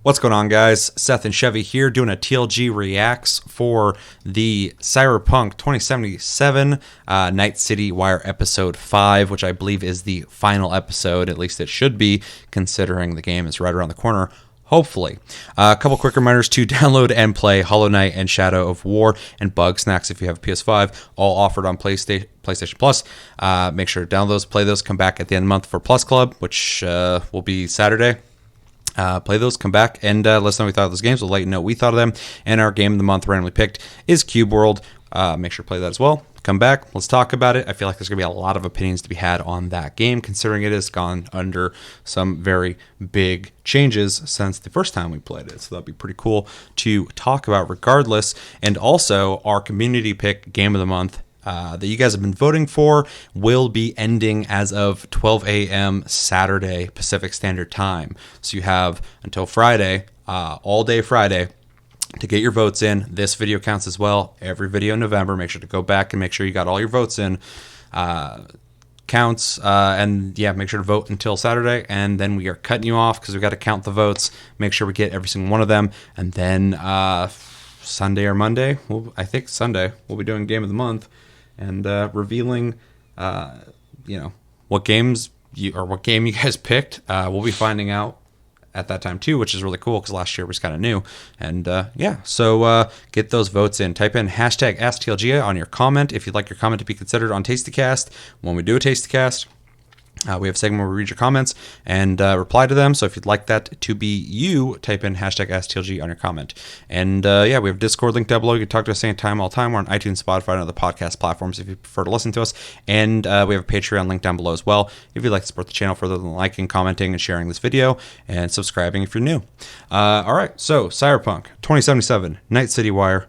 What's going on, guys? Seth and Chevy here doing a TLG reacts for the Cyberpunk 2077 Night City Wire episode 5, which I believe is the final episode. At least it should be, considering the game is right around the corner. Hopefully. A couple quick reminders to download and play Hollow Knight and Shadow of War and Bug Snacks if you have a PS5, all offered on PlayStation Plus. Make sure to download those, play those, come back at the end of the month for Plus Club, which will be Saturday. Play those, come back, and let us know what we thought of those games. We'll let you know what we thought of them. And our game of the month randomly picked is Cube World. Make sure to play that as well. Come back, let's talk about it. I feel like there's going to be a lot of opinions to be had on that game, considering it has gone under some very big changes since the first time we played it. So that'd be pretty cool to talk about regardless. And also, our community pick game of the month that you guys have been voting for will be ending as of 12 a.m. Saturday Pacific Standard Time. So you have until Friday, all day Friday, to get your votes in. This video counts as well. Every video in November, make sure to go back and make sure you got all your votes in. Counts, and yeah, make sure to vote until Saturday, and then we are cutting you off because we got to count the votes, make sure we get every single one of them, and then Sunday or Monday, I think Sunday, we'll be doing game of the month and revealing what game you guys picked. We'll be finding out at that time too, which is really cool because last year was kind of new. And so get those votes in. Type in hashtag AskTLG on your comment if you'd like your comment to be considered on TastyCast. When we do a TastyCast, we have a segment where we read your comments and reply to them. So if you'd like that to be you, type in hashtag AskTLG on your comment. And we have a Discord link down below. You can talk to us anytime, all time. We're on iTunes, Spotify, and other podcast platforms if you prefer to listen to us. And we have a Patreon link down below as well if you'd like to support the channel further than liking, commenting, and sharing this video, and subscribing if you're new. All right, so Cyberpunk 2077, Night City Wire,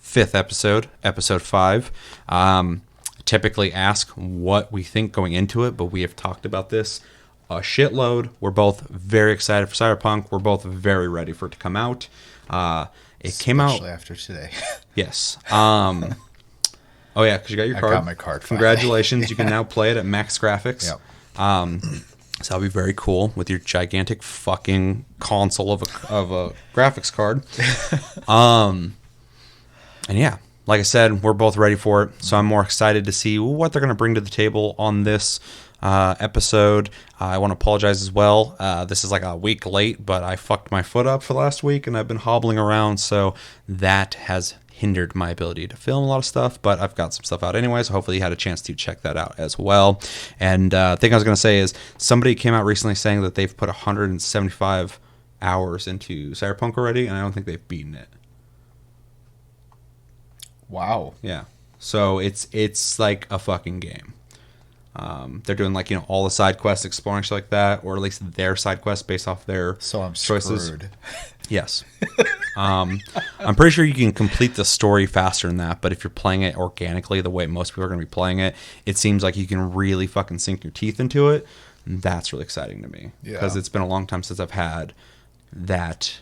5th episode, episode 5. Typically ask what we think going into it, but we have talked about this a shitload. We're both very excited for Cyberpunk. We're both very ready for it to come out. It came out especially after today. Yes. Oh yeah, because you got your card. I got my card. Congratulations! You can now play it at max graphics. Yep. So that'll be very cool with your gigantic fucking console of a graphics card. And yeah. Like I said, we're both ready for it, so I'm more excited to see what they're going to bring to the table on this episode. I want to apologize as well. This is like a week late, but I fucked my foot up for last week, and I've been hobbling around, so that has hindered my ability to film a lot of stuff, but I've got some stuff out anyway, so hopefully you had a chance to check that out as well. And the thing I was going to say is somebody came out recently saying that they've put 175 hours into Cyberpunk already, and I don't think they've beaten it. Wow. Yeah. So it's like a fucking game. They're doing all the side quests, exploring shit like that, or at least their side quests based off their choices. Screwed. Yes. I'm pretty sure you can complete the story faster than that, but if you're playing it organically the way most people are going to be playing it, it seems like you can really fucking sink your teeth into it. And that's really exciting to me because it's been a long time since I've had that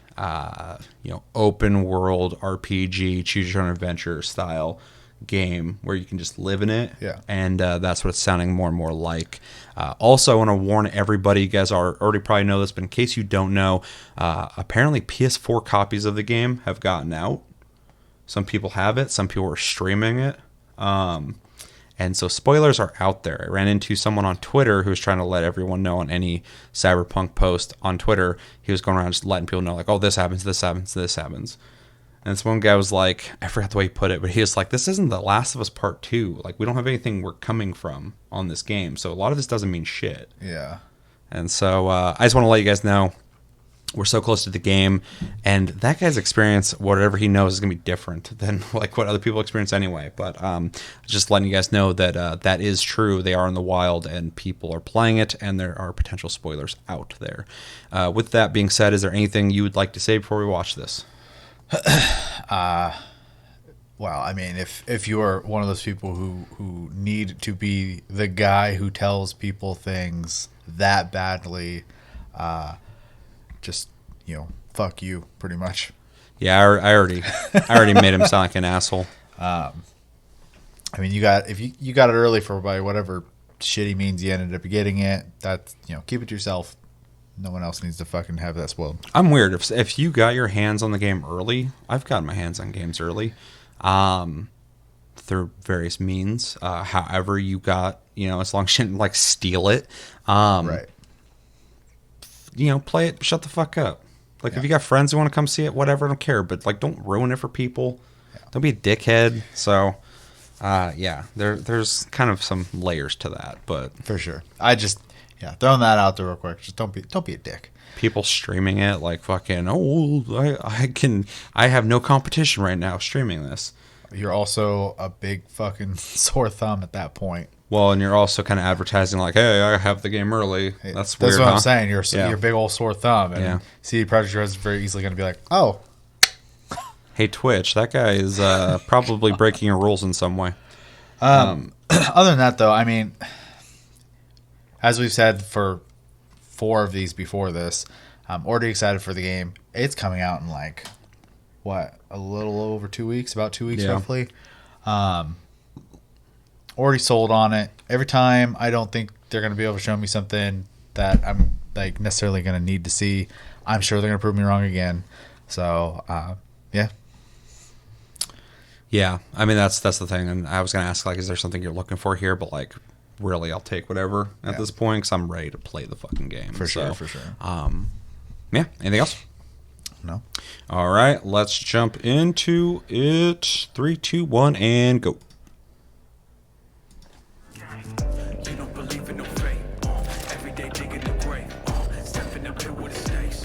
open world RPG choose your own adventure style game where you can just live in it. And that's what it's sounding more and more like. Also, I want to warn everybody, you guys already probably know this, but in case you don't know, apparently PS4 copies of the game have gotten out. Some people have it, some people are streaming it. And so spoilers are out there. I ran into someone on Twitter who was trying to let everyone know on any Cyberpunk post on Twitter. He was going around just letting people know, like, oh, this happens, this happens, this happens. And this one guy was like, I forgot the way he put it, but he was like, this isn't The Last of Us Part 2. Like, we don't have anything we're coming from on this game. So a lot of this doesn't mean shit. Yeah. And so I just want to let you guys know, we're so close to the game, and that guy's experience, whatever he knows, is going to be different than like what other people experience anyway. But just letting you guys know that that is true. They are in the wild, and people are playing it, and there are potential spoilers out there. With that being said, is there anything you would like to say before we watch this? Well, I mean, if you're one of those people who need to be the guy who tells people things that badly, just fuck you, pretty much. Yeah, I already made him sound like an asshole. I mean, you got it early for by whatever shitty means you ended up getting it. That's keep it to yourself. No one else needs to fucking have that spoiled. I'm weird. If you got your hands on the game early, I've gotten my hands on games early, through various means. However you got, as long as you didn't like steal it, Right. Play it. Shut the fuck up. Like if you got friends who want to come see it, whatever, I don't care. But like, don't ruin it for people. Yeah. Don't be a dickhead. So, there's kind of some layers to that, but for sure. Throwing that out there real quick. Just don't be a dick. People streaming it like fucking. I have no competition right now streaming this. You're also a big fucking sore thumb at that point. Well, and you're also kind of advertising like, "Hey, I have the game early." That's weird. That's what I'm saying. You're a big old sore thumb, and CD Projekt Red is very easily going to be like, "Oh, hey Twitch, that guy is probably breaking your rules in some way." Other than that, though, I mean, as we've said for 4 of these before this, I'm already excited for the game. It's coming out in like a little over 2 weeks, about 2 weeks roughly. Already sold on it. Every time I don't think they're going to be able to show me something that I'm like necessarily going to need to see, I'm sure they're going to prove me wrong again. So, yeah. Yeah, I mean that's the thing, and I was gonna ask like, is there something you're looking for here? But like, really, I'll take whatever at this point because I'm ready to play the fucking game. For sure. Yeah. Anything else? No. All right, let's jump into it. 3, 2, 1, and go.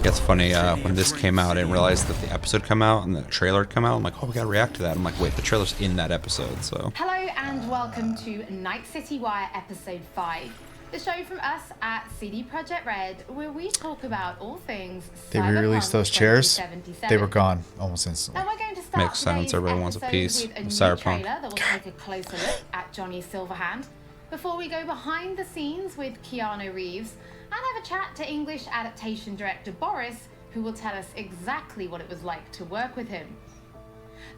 It's funny, when this came out, I didn't realize that the episode come out and the trailer had come out. I'm like, oh, we gotta react to that. I'm like, wait, the trailer's in that episode, so. Hello and welcome to Night City Wire Episode 5, the show from us at CD Projekt Red, where we talk about all things They re-released those chairs. They were gone almost instantly. Now we're going to start Makes sense. Everybody wants a piece with a of new Cyberpunk. trailer that will take a closer look at Johnny Silverhand, before we go behind the scenes with Keanu Reeves and have a chat to English adaptation director Boris, who will tell us exactly what it was like to work with him.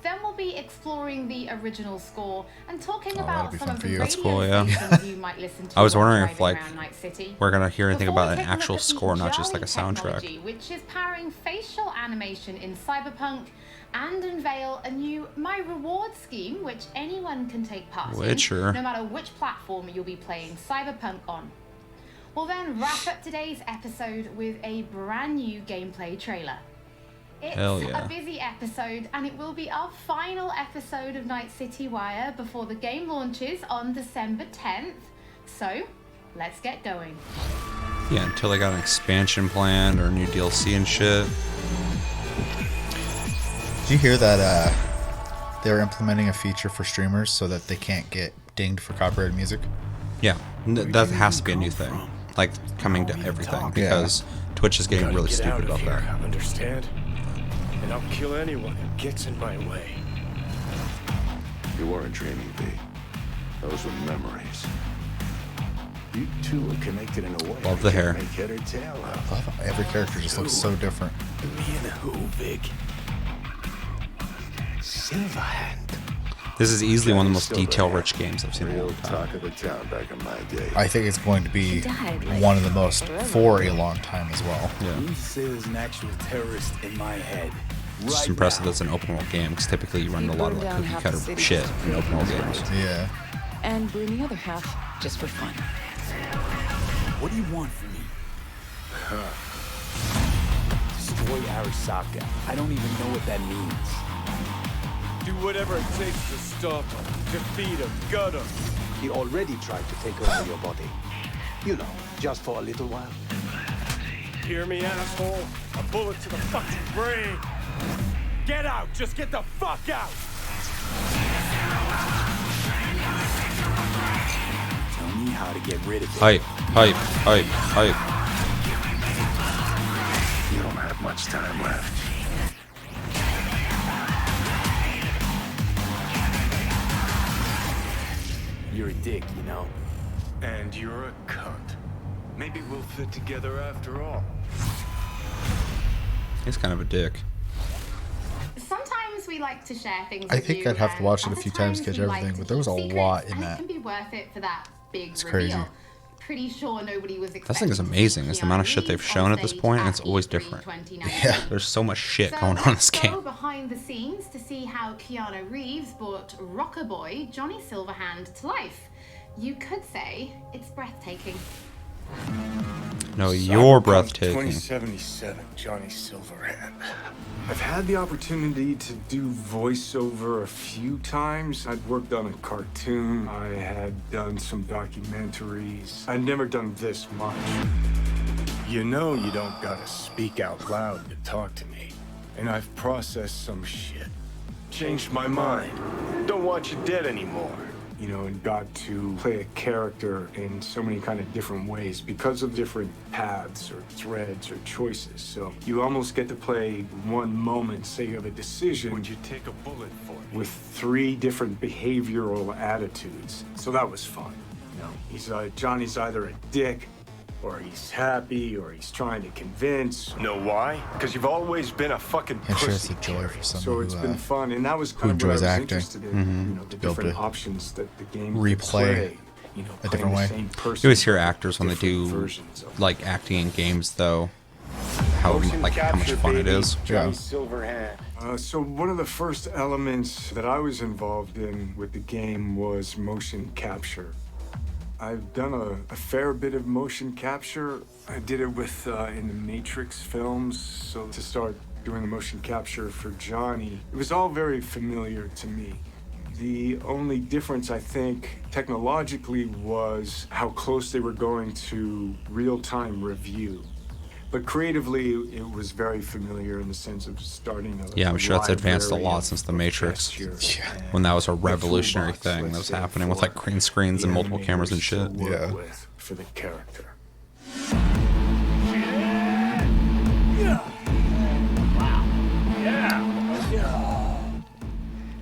Then we'll be exploring the original score and talking about some of the radio stations you might listen to. I was wondering if like Night City. we're gonna hear anything Before about we an take a look actual at the score, not just like a Jolly soundtrack. technology, which is powering facial animation in Cyberpunk, and unveil a new My Reward scheme, which anyone can take part in, no matter which platform you'll be playing Cyberpunk on. We'll then wrap up today's episode with a brand new gameplay trailer. It's a busy episode, and it will be our final episode of Night City Wire before the game launches on December 10th. So, let's get going. Yeah, until they got an expansion planned or a new DLC and shit. Did you hear that they're implementing a feature for streamers so that they can't get dinged for copyrighted music? Yeah, that has to be a new thing. Like, coming to everything, because Twitch is getting really stupid about that. Understand? And I'll kill anyone who gets in my way. You weren't dreaming, B. Those were memories. You two are connected in a way. Love the hair. Make head or tail of. I love how every character just looks so different. Me and who, Vic? Silverhand. This is easily one of the most detail-rich games I've seen in a long time. Talk of the town back in my day. I think it's going to be one of the most for a long time as well. Yeah. There's an actual terrorist in my head. It's just impressive that it's an open world game, because typically you run a lot of like cookie cutter shit in open world games. Yeah. And bring the other half just for fun. What do you want from me? Destroy Arasaka. I don't even know what that means. Do whatever it takes to stop him, defeat him, gut him. He already tried to take over your body. You know, just for a little while. Hear me, asshole? A bullet to the fucking brain. Get out! Just get the fuck out! Tell me how to get rid of it. Hype. You don't have much time left. You're a dick, you know? And you're a cunt. Maybe we'll fit together after all. He's kind of a dick. Sometimes we like to share things. I think I'd have to watch it a few times to catch everything, but there was a lot in that. It can be worth it for that big It's reveal. crazy. pretty sure nobody was expecting. That thing is amazing. It's the amount of shit they've shown at this point, and it's always different. Yeah. There's so much shit going on in this game. Go behind the scenes to see how Keanu Reeves brought rocker boy Johnny Silverhand to life. You could say it's breathtaking. No, you're Cyberpunk breathtaking. 2077, Johnny Silverhand. I've had the opportunity to do voiceover a few times. I'd worked on a cartoon. I had done some documentaries. I'd never done this much. You know you don't gotta speak out loud to talk to me. And I've processed some shit. Changed my mind. Don't want you dead anymore. You know, and got to play a character in so many kind of different ways because of different paths or threads or choices. So you almost get to play one moment, say you have a decision. Would you take a bullet for it? With 3 different behavioral attitudes. So that was fun. You know, Johnny's either a dick, or he's happy, or he's trying to convince. Know why? Because you've always been a fucking pussy. Joy for someone So it's been fun, and that was kind of what I was interested in. You know, the different options that the game could play. You know, a different way. You always hear actors when they do like acting in games, though, how much fun it is. Yeah. So one of the first elements that I was involved in with the game was motion capture. I've done a fair bit of motion capture. I did it with in the Matrix films. So to start doing the motion capture for Johnny, it was all very familiar to me. The only difference, I think, technologically was how close they were going to real-time review. But creatively, it was very familiar in the sense of starting a Yeah, I'm sure that's advanced a library lot of since the Matrix. texture. When that was a revolutionary toolbox, thing let's that was say, happening with like green screens the and multiple cameras and animators shit. to work Yeah. with for the character.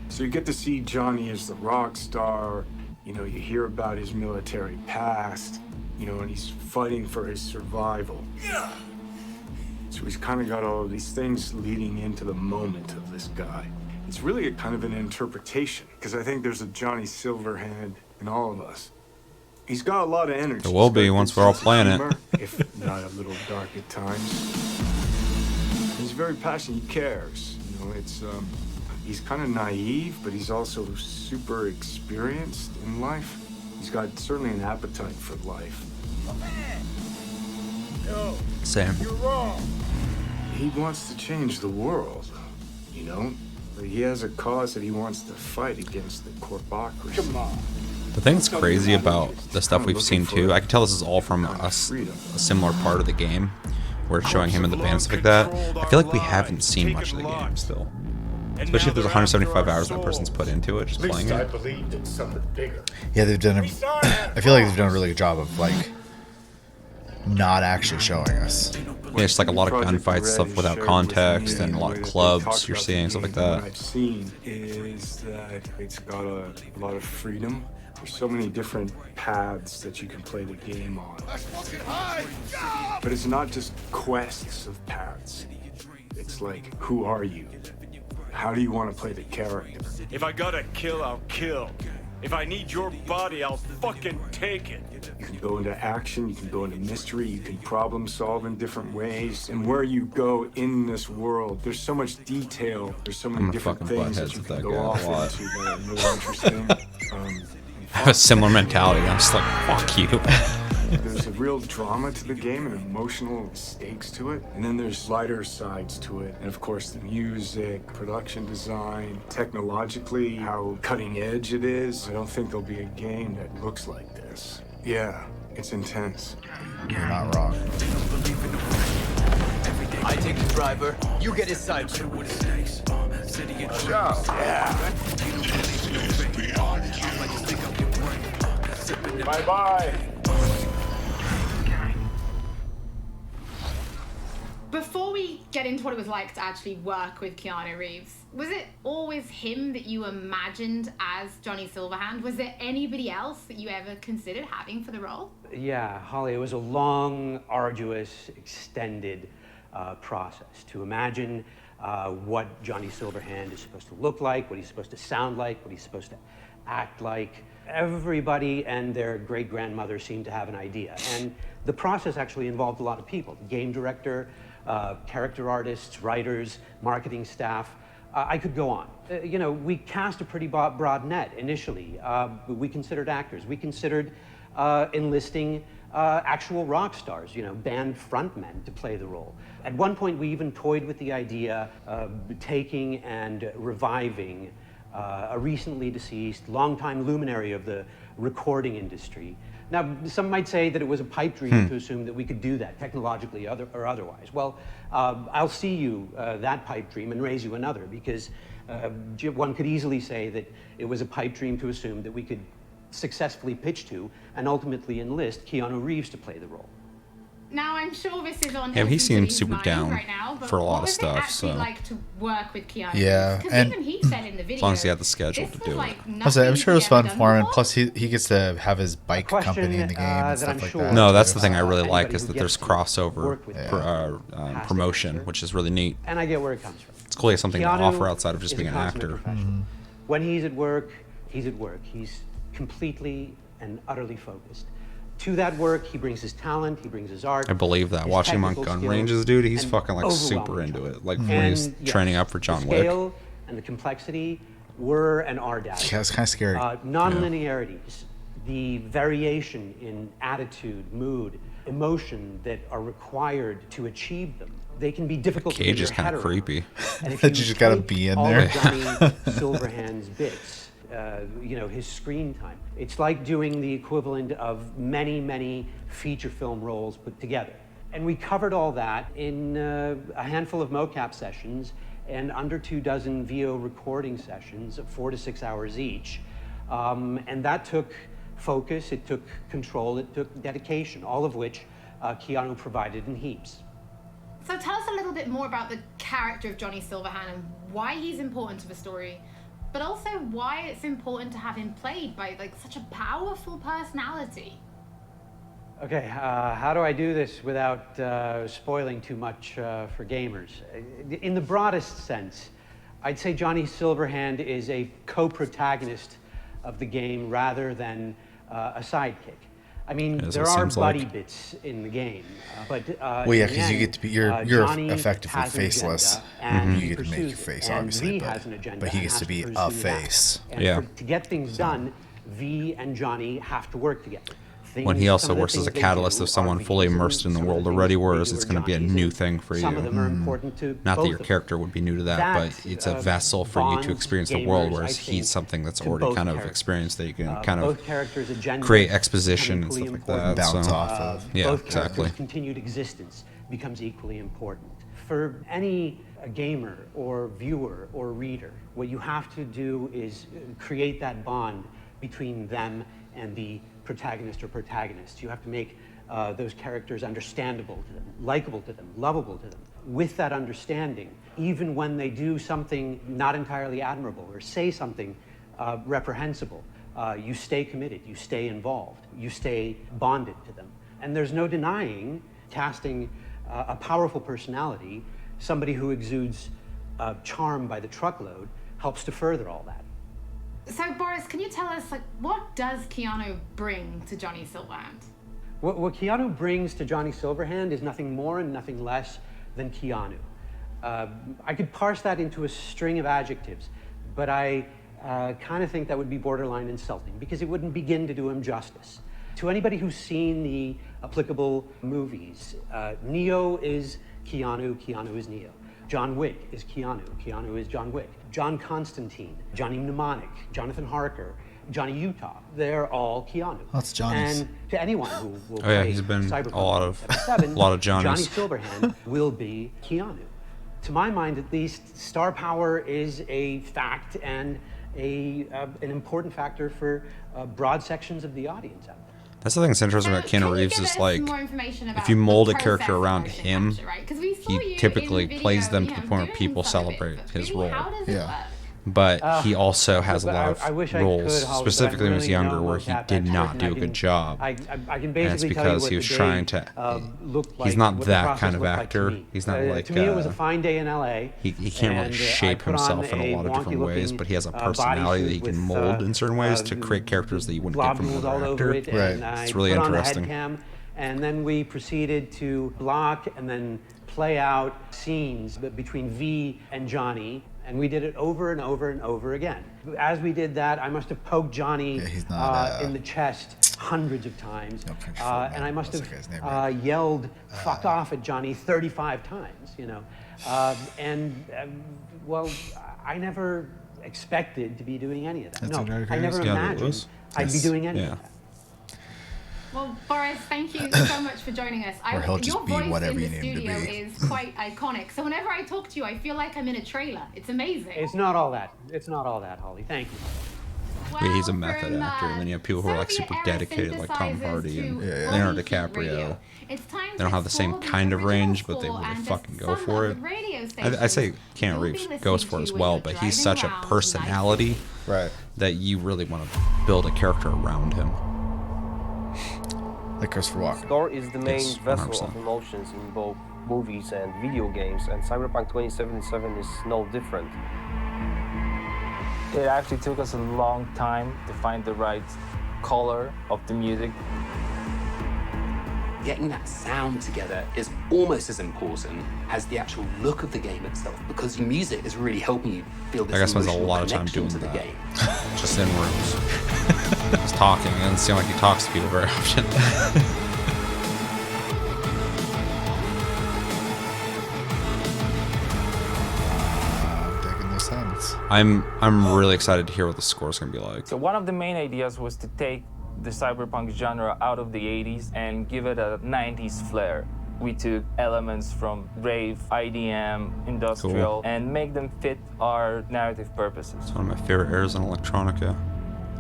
So you get to see Johnny as the rock star. You know, you hear about his military past. You know, and he's fighting for his survival. So he's kind of got all of these things leading into the moment of this guy. It's really a kind of an interpretation, because I think there's a Johnny Silverhand in all of us. He's got a lot of energy. There will be once we're all playing it. If not a little dark at times. He's very passionate. He cares. You know, it's he's kind of naive, but he's also super experienced in life. He's got certainly an appetite for life. Same. You're wrong. He wants to change the world, you know? He has a cause that he wants to fight against the corpocracy. Come on. The thing that's crazy about the stuff we've seen too, I can tell this is all from a similar part of the game, where it's showing him in the band and stuff like that. I feel like we haven't seen much of the game still. Especially if there's 175 hours that person's put into it, just playing I it. believed in something bigger. Yeah, they've done I feel like they've done a really good job of like not actually showing us. Yeah, it's like a lot of gunfights, stuff without context, and a lot of clubs you're seeing, stuff like that. What I've seen is that it's got a lot of freedom. There's so many different paths that you can play the game on. But it's not just quests of paths. It's like, who are you? How do you want to play the character? If I gotta kill, I'll kill. If I need your body, I'll fucking take it. You can go into action, you can go into mystery, you can problem solve in different ways. And where you go in this world, there's so much detail, there's so many different fucking things butt that you heads can with go that guy off a lot. into that are really interesting. I have a similar mentality. I'm just like, fuck you. There's a real drama to the game and emotional stakes to it. And then there's lighter sides to it. And of course, the music, production design, technologically, how cutting edge it is. I don't think there'll be a game that looks like this. Yeah, it's intense. You're not wrong. I take the driver, you get his side. Bye-bye. Before we get into what it was like to actually work with Keanu Reeves, was it always him that you imagined as Johnny Silverhand? Was there anybody else that you ever considered having for the role? Yeah, Holly, it was a long, arduous, extended process to imagine what Johnny Silverhand is supposed to look like, what he's supposed to sound like, what he's supposed to act like everybody and their great-grandmother seemed to have an idea. And the process actually involved a lot of people: game director, character artists, writers, marketing staff. I could go on. We cast a pretty broad net initially. We considered actors. We considered enlisting actual rock stars, band frontmen to play the role. At one point, we even toyed with the idea of taking and reviving a recently deceased, longtime luminary of the recording industry. Now, some might say that it was a pipe dream to assume that we could do that technologically or otherwise. Well, I'll see you that pipe dream and raise you another, because one could easily say that it was a pipe dream to assume that we could successfully pitch to and ultimately enlist Keanu Reeves to play the role. Now, I'm sure this is on. Yeah, he seems super mind down right now, but for a lot of what stuff. Was it actually So like to work with Keanu? Yeah, and even he said in the video, as long as he had the schedule to do it. I'm sure it was fun for him. And plus, he gets to have his bike company in the game and stuff like that. No, that's the thing I really like, is that there's crossover promotion, which is really neat. And I get where it comes from. It's cool to have something to offer outside of just being an actor. When he's at work, he's at work. He's completely and utterly focused. To that work, he brings his talent, he brings his art. I believe that. Watching him on gun ranges, dude, he's fucking like super into it. Like when he's training up for John Wick. The scale and the complexity were and are down. Yeah, it's kind of scary. Non-linearities, the variation in attitude, mood, emotion that are required to achieve them. They can be difficult to get your head around. Cage is kind of creepy. And if you just gotta be in there. All of Johnny Silverhand's bits, his screen time. It's like doing the equivalent of many, many feature film roles put together. And we covered all that in a handful of mocap sessions and under 24 VO recording sessions of 4 to 6 hours each. And that took focus, it took control, it took dedication, all of which Keanu provided in heaps. So tell us a little bit more about the character of Johnny Silverhand and why he's important to the story, but also why it's important to have him played by such a powerful personality. Okay, how do I do this without spoiling too much for gamers? In the broadest sense, I'd say Johnny Silverhand is a co-protagonist of the game rather than a sidekick. I mean, there are buddy bits in the game, but well, yeah, because you get to be you're effectively faceless. And you get to make your face, obviously, but he gets to be a face. Yeah. To get things done, V and Johnny have to work together. When he also works as a catalyst of someone fully immersed in the world already, whereas it's going to be a new thing for you. Some of them are important to Not that your character would be new to that, but it's a vessel for you to experience the world, whereas he's something that's already kind of experienced that you can kind of create exposition and stuff like that. Bounce off of. Yeah, both exactly. Continued existence becomes equally important. For any gamer or viewer or reader, what you have to do is create that bond between them and the protagonist or protagonists. You have to make those characters understandable to them, likable to them, lovable to them. With that understanding, even when they do something not entirely admirable or say something reprehensible, you stay committed, you stay involved, you stay bonded to them. And there's no denying casting a powerful personality, somebody who exudes charm by the truckload, helps to further all that. So, Boris, can you tell us, what does Keanu bring to Johnny Silverhand? What Keanu brings to Johnny Silverhand is nothing more and nothing less than Keanu. I could parse that into a string of adjectives, but I kind of think that would be borderline insulting because it wouldn't begin to do him justice. To anybody who's seen the applicable movies, Neo is Keanu, Keanu is Neo. John Wick is Keanu, Keanu is John Wick. John Constantine, Johnny Mnemonic, Jonathan Harker, Johnny Utah, they're all Keanu. That's Johnny's. And to anyone who will play he's been Cyberpunk a lot of Johnnies. Johnny Silverhand will be Keanu. To my mind, at least, star power is a fact and an important factor for broad sections of the audience out there. That's the thing that's interesting about Keanu Reeves is if you mold a character around him, he typically plays them to the point where people celebrate his role. How does it work? but he also has a lot I wish of I roles, could, Holly, specifically when he was but I younger, really where know he that did that's not written. do a good job. I can And it's basically tell you because what he was the day, trying to. looked like, He's not what the that process kind of looked like actor. to me. He's not like. To me, it was a fine day in L.A. He can't really and, shape I put on himself in a lot of different ways, wonky-looking, but he has a personality that he can mold in certain ways to create characters that you wouldn't get from globules another all actor. over it, and It's I really put interesting. on the head cam, and then we proceeded to block and then play out scenes between V and Johnny, and we did it over and over and over again. As we did that, I must have poked Johnny in the chest hundreds of times, and I must have yelled "fuck off" at Johnny 35 times, you know. Well, I never expected to be doing any of that. No, I never imagined I'd be doing any of that. Well, Boris, thank you so much for joining us. Your voice in the studio is quite iconic. So whenever I talk to you, I feel like I'm in a trailer. It's amazing. It's not all that. It's not all that, Holly. Thank you. Yeah, he's a method actor, and then you have people who are like super dedicated, like Tom Hardy and Leonardo DiCaprio. They don't have the same kind of range, but they really fucking go for it. I say Keanu Reeves goes for it as well, but he's such a personality that you really want to build a character around him. Like Christopher Walken. Score is the main Yes, vessel 100%. of emotions in both movies and video games, and Cyberpunk 2077 is no different. It actually took us a long time to find the right color of the music. Getting that sound together is almost as important as the actual look of the game itself, because music is really helping you feel this That guy spends a emotional lot of time connection doing to the that. game. Just in rooms. Just talking. It doesn't seem like he talks to people very often. Digging the sense. I'm really excited to hear what the score's gonna be like. So one of the main ideas was to take the cyberpunk genre out of the 80s and give it a 90s flair. We took elements from rave, IDM, industrial, and make them fit our narrative purposes. It's one of my favorite eras in electronica.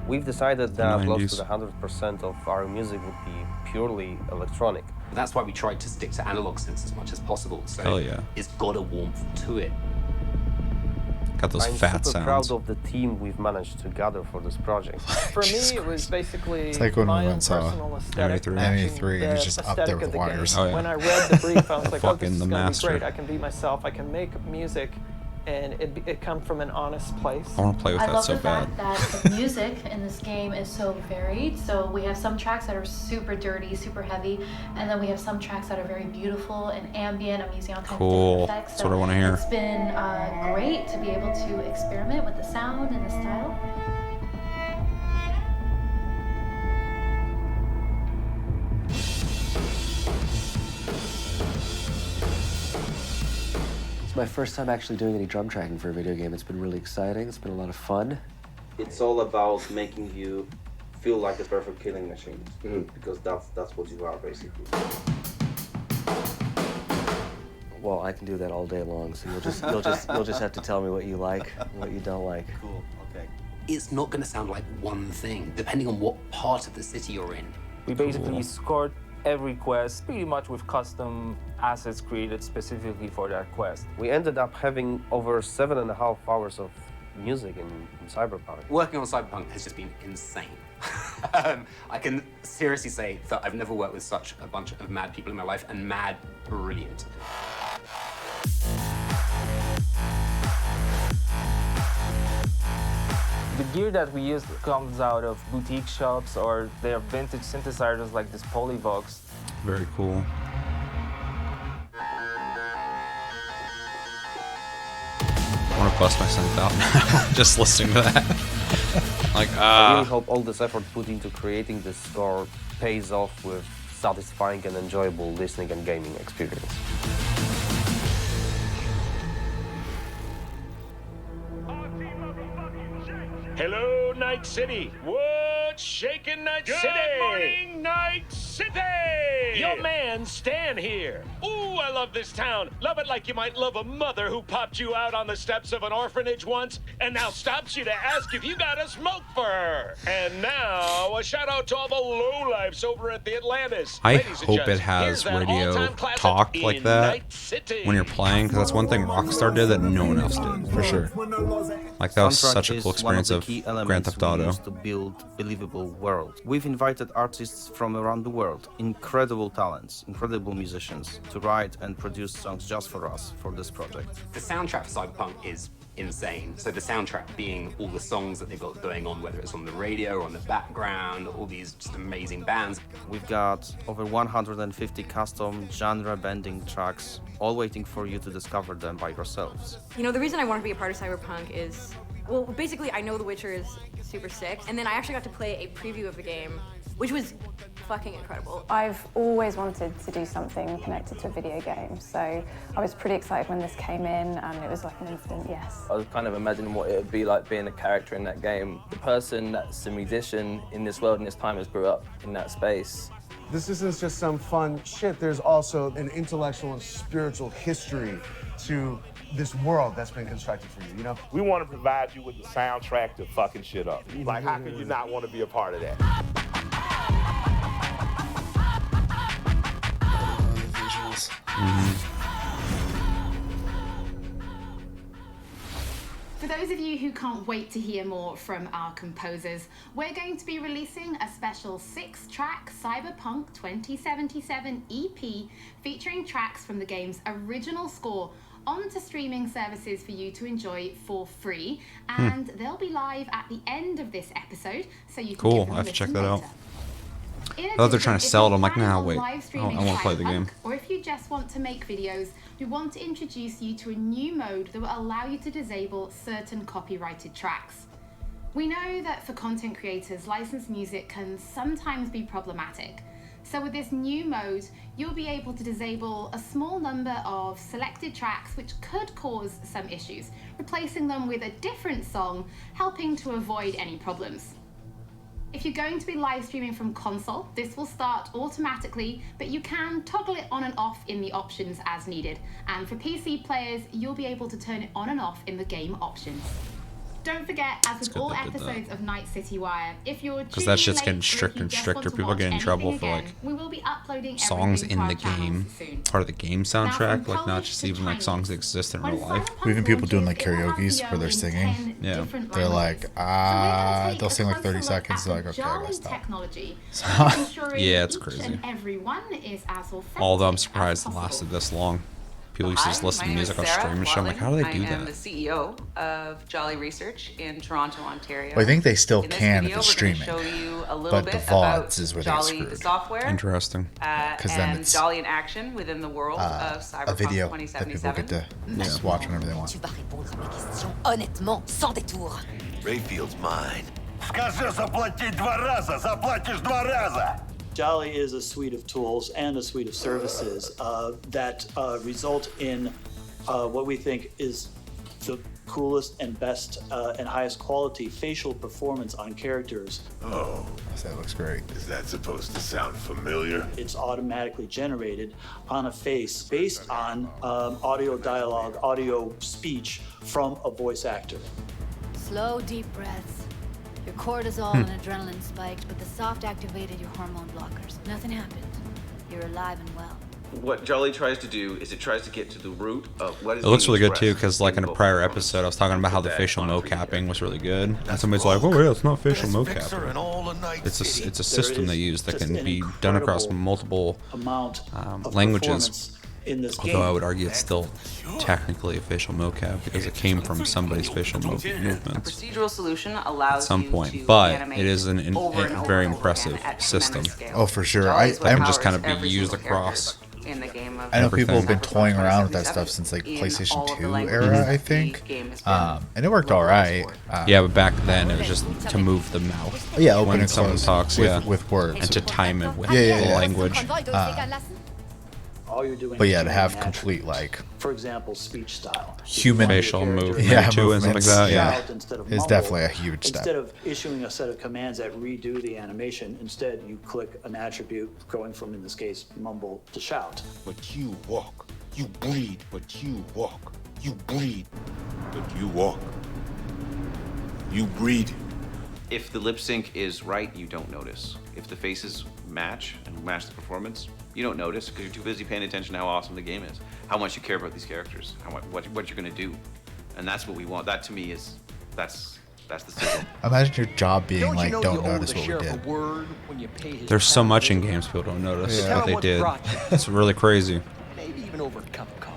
We've decided that 90s. close to the 100% of our music would be purely electronic. That's why we tried to stick to analog synths as much as possible. So Hell yeah. it's got a warmth to it. Got those I'm fat super sounds. proud of the team we've managed to gather for this project. For me, it was basically It's like when we my own went saw personal aesthetic, ME3. matching ME3, the and it's just up there aesthetic with of the wires. game. Oh, yeah. When I read the brief, I was like, oh, this Fucking is the gonna master. be great. I can be myself. I can make music, and it come from an honest place. I want to play with I that love so the bad. fact that the music in this game is so varied. So we have some tracks that are super dirty, super heavy, and then we have some tracks that are very beautiful and ambient. I'm using all kinds Cool. of different effects. That's what I wanna hear. It's been great to be able to experiment with the sound and the style. It's my first time actually doing any drum tracking for a video game. It's been really exciting. It's been a lot of fun. It's all about making you feel like the perfect killing machine, because that's what you are basically. Well, I can do that all day long, so you'll just have to tell me what you like and what you don't like. Cool, okay. It's not going to sound like one thing, depending on what part of the city you're in. We basically scored every quest pretty much with custom assets created specifically for that quest. We ended up having over 7.5 hours of music in Cyberpunk. Working on Cyberpunk has just been insane. I can seriously say that I've never worked with such a bunch of mad people in my life, and mad brilliant. The gear that we use comes out of boutique shops, or they are vintage synthesizers like this Polyvox. Very cool. I want to bust my synth out now, just listening to that. Like, I really hope all this effort put into creating this score pays off with satisfying and enjoyable listening and gaming experience. Hello, Night City. What What's shaking, Night City? Good morning, Night City! Your man, Stan here. Ooh, I love this town. Love it like you might love a mother who popped you out on the steps of an orphanage once and now stops you to ask if you got a smoke for her. And now, a shout out to all the lowlifes over at the Atlantis. I Ladies and hope gents, it has here's that radio all-time classic talk like in that Night City. when you're playing, because that's one thing Rockstar did that no one else did. For sure. Like, that was Soundtrack such a cool is one experience the of key Grand elements Theft we Auto. use to build believable world. We've invited artists from around the world, incredible talents, incredible musicians, to write and produce songs just for us for this project. The soundtrack for Cyberpunk is insane. So the soundtrack being all the songs that they've got going on, whether it's on the radio or on the background, all these just amazing bands. We've got over 150 custom genre-bending tracks, all waiting for you to discover them by yourselves. You know, the reason I wanted to be a part of Cyberpunk is, well, basically I know The Witcher is super sick, and then I actually got to play a preview of the game, which was fucking incredible. I've always wanted to do something connected to a video game, so I was pretty excited when this came in, and it was like an instant yes. I was kind of imagining what it would be like being a character in that game. The person that's a musician in this world and this time has grew up in that space. This isn't just some fun shit. There's also an intellectual and spiritual history to this world that's been constructed for you, you know? We want to provide you with the soundtrack to fucking shit up. Like, how could you not want to be a part of that? For those of you who can't wait to hear more from our composers, we're going to be releasing a special 6-track Cyberpunk 2077 EP featuring tracks from the game's original score onto streaming services for you to enjoy for free, and they'll be live at the end of this episode, so you can Cool, give them I have to check that later. out. I thought they're trying to sell it. I'm like, nah, wait. I want to play the game. Or if you just want to make videos, we want to introduce you to a new mode that will allow you to disable certain copyrighted tracks. We know that for content creators, licensed music can sometimes be problematic. So with this new mode, you'll be able to disable a small number of selected tracks which could cause some issues, replacing them with a different song, helping to avoid any problems. If you're going to be live streaming from console, this will start automatically, but you can toggle it on and off in the options as needed. And for PC players, you'll be able to turn it on and off in the game options. Don't forget, as with all episodes of Night City Wire, if you're Because that shit's getting stricter and stricter. People are getting in trouble for, like, we will be uploading songs everything in to the our channels game, soon. part of the game soundtrack, like not Polish just to even like Chinese. songs that exist in real life. Even people doing like karaoke's where they're singing, Yeah. they're like, they'll sing like 30 seconds. They're like, okay, I gotta stop. Technology, Yeah, it's crazy. and everyone is as authentic Although I'm as surprised it possible. lasted this long. People used to just listen to music on stream and shit. I'm like, how do they do I am that? the CEO of Jolly Research in Toronto, Ontario. Well, I think they still In this can video, if it's we're gonna streaming, show you a little but bit the about VODs is where they Jolly, screwed. the software, Interesting. Because then and it's Jolly in action within the world of Cyberpunk a video that people 2077. get to just watch whenever they want. Tu vas répondre à mes questions honnêtement, sans détour. Rayfield's mine. Скажи заплатить 2 раза, заплатишь 2 раза. Jolly is a suite of tools and a suite of services that result in what we think is the coolest and best and highest quality facial performance on characters. Oh, that looks great. Is that supposed to sound familiar? It's automatically generated on a face based on audio dialogue, audio speech from a voice actor. Slow, deep breaths. Your cortisol and adrenaline spiked, but the soft activated your hormone blockers. Nothing happened. You're alive and well. What Jolly tries to do is it tries to get to the root of what is It looks being really good too, expressed because like in a prior episode, I was talking about how the facial mocapping was really good, and somebody's like, "Oh yeah, it's not facial mocapping. It's a system they use that can be done across multiple languages." Although I would argue it's still technically a facial mocap because it came from somebody's facial movements Procedural solution allows at some you point, to but animate it is a very impressive at system. tremendous scale. Oh, for sure. Jolly is what That can just kind of powers be every used single across. in the game of I know people have been Cyberpunk toying around with that 2077 stuff since like in PlayStation all of the 2 languages era, that I the think. game has been And it worked all right. Yeah, but back then it was just to move the mouth. Yeah, open when and someone close talks, with, yeah, with words and to time it with Yeah, the yeah. language. all you're doing. But is yeah, to changing have attributes. complete like for example, speech style, human facial movement too and stuff like that. Yeah, is definitely a huge step. Instead of issuing a set of commands that redo the animation, instead you click an attribute going from, in this case, mumble to shout. But you walk. You breathe, but you walk. You breathe, but you walk. You breathe. If the lip sync is right, you don't notice. If the faces match and match the performance, you don't notice because you're too busy paying attention to how awesome the game is, how much you care about these characters, what you're gonna do, and that's what we want. That to me is that's the signal. Imagine your job being like, don't notice what we did. There's so much in games people don't notice what they did. It's really crazy. Maybe even over a cup of coffee.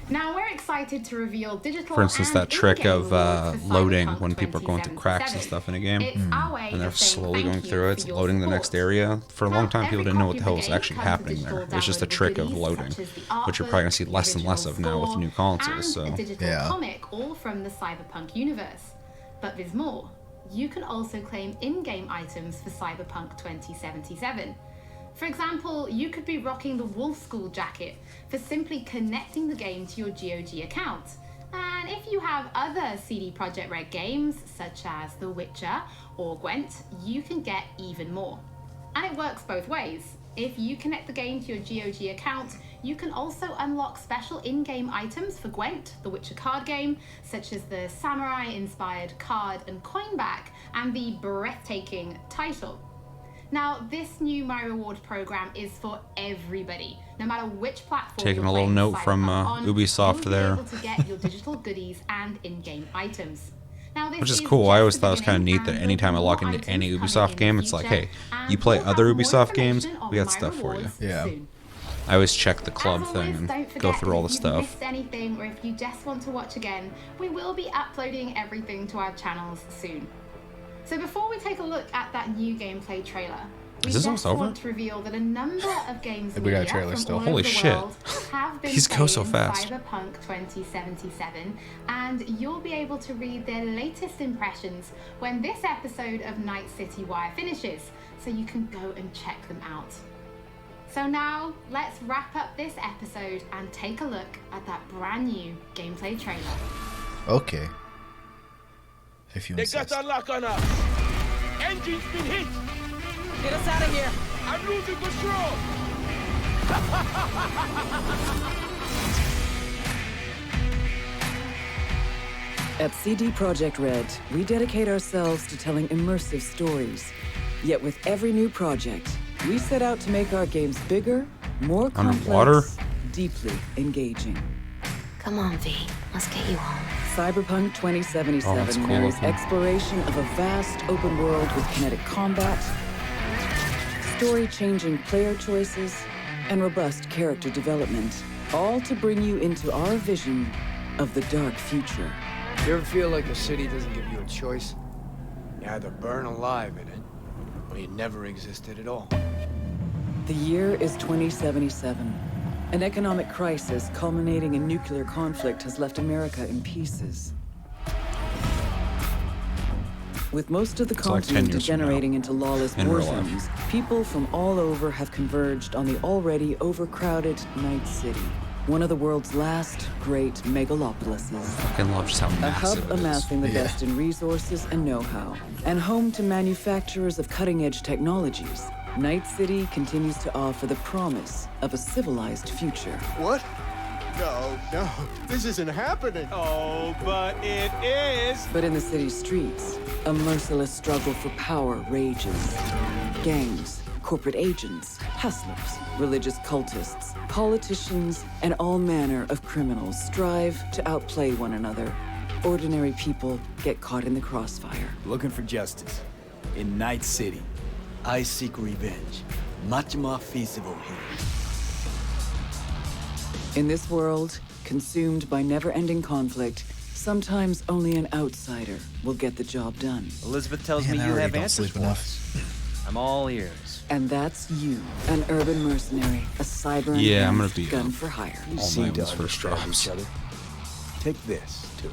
Now we're excited to reveal digital. For instance, and that trick in-game of rewards for loading Cyberpunk when people are going through cracks and 2077. stuff in a game, It's our way and they're of saying slowly thank going you through it. for It's your loading the support. next area. For a long time, people didn't know what the hell was Every actually copy of the happening game there. comes It's just a with trick of goodies loading, such as the which you're probably gonna see less and less of now with the new consoles. So and a digital comic, all from the Cyberpunk universe. But there's more. You can also claim in-game items for Cyberpunk 2077. For example, you could be rocking the Wolf School jacket for simply connecting the game to your GOG account. And if you have other CD Projekt Red games, such as The Witcher or Gwent, you can get even more. And it works both ways. If you connect the game to your GOG account, you can also unlock special in-game items for Gwent, the Witcher card game, such as the samurai-inspired card and coin back, and the breathtaking title. Now, this new My Reward program is for everybody, no matter which platform taking you're a little playing note from Cyberpunk on, Ubisoft you'll there. be able to get your digital goodies and in-game items. Now, this Which is cool. I always thought it was kind of neat that anytime I log into any Ubisoft game, it's like, hey, you play other Ubisoft games, we got stuff for you. Yeah. I always check the club thing and Don't go forget, through all the if you've stuff. missed anything or if you just want to watch again, we will be uploading everything to our channels soon. So before we take a look at that new gameplay trailer, we Is this just almost over? want to reveal that a number of games We got a media trailer from still. all Holy over the shit. world have been These go so playing fast. Cyberpunk 2077, and you'll be able to read their latest impressions when this episode of Night City Wire finishes, so you can go and check them out. So now, let's wrap up this episode and take a look at that brand new gameplay trailer. Okay. If you They insist. got a lock on us. Engine's been hit. Get us out of here. I'm losing control. At CD Projekt Red, we dedicate ourselves to telling immersive stories. Yet with every new project, we set out to make our games bigger, more Underwater? complex, deeply engaging. Come on, V. Let's get you home. Cyberpunk 2077 Oh, that's cool marries looking. exploration of a vast open world with kinetic combat, story-changing player choices, and robust character development, all to bring you into our vision of the dark future. You ever feel like the city doesn't give you a choice? You either burn alive in it, or you never existed at all. The year is 2077. An economic crisis culminating in nuclear conflict has left America in pieces. With most of the It's like 10 continent years from now, degenerating into lawless in war real life. zones, people from all over have converged on the already overcrowded Night City, one of the world's last great megalopolises. I fucking love just how A massive hub it is. amassing the best in resources and know-how, and home to manufacturers of cutting-edge technologies. Night City continues to offer the promise of a civilized future. What? No, this isn't happening. Oh, but it is. But in the city's streets, a merciless struggle for power rages. Gangs, corporate agents, hustlers, religious cultists, politicians, and all manner of criminals strive to outplay one another. Ordinary people get caught in the crossfire. Looking for justice. In Night City, I seek revenge. Much more feasible here. In this world, consumed by never-ending conflict, sometimes only an outsider will get the job done. Elizabeth tells me you have answers for us. I'm all ears. And that's you, an urban mercenary, a cyber Yeah, I'm enhanced gonna be gun for hire. all night when this first drops. Take this, too.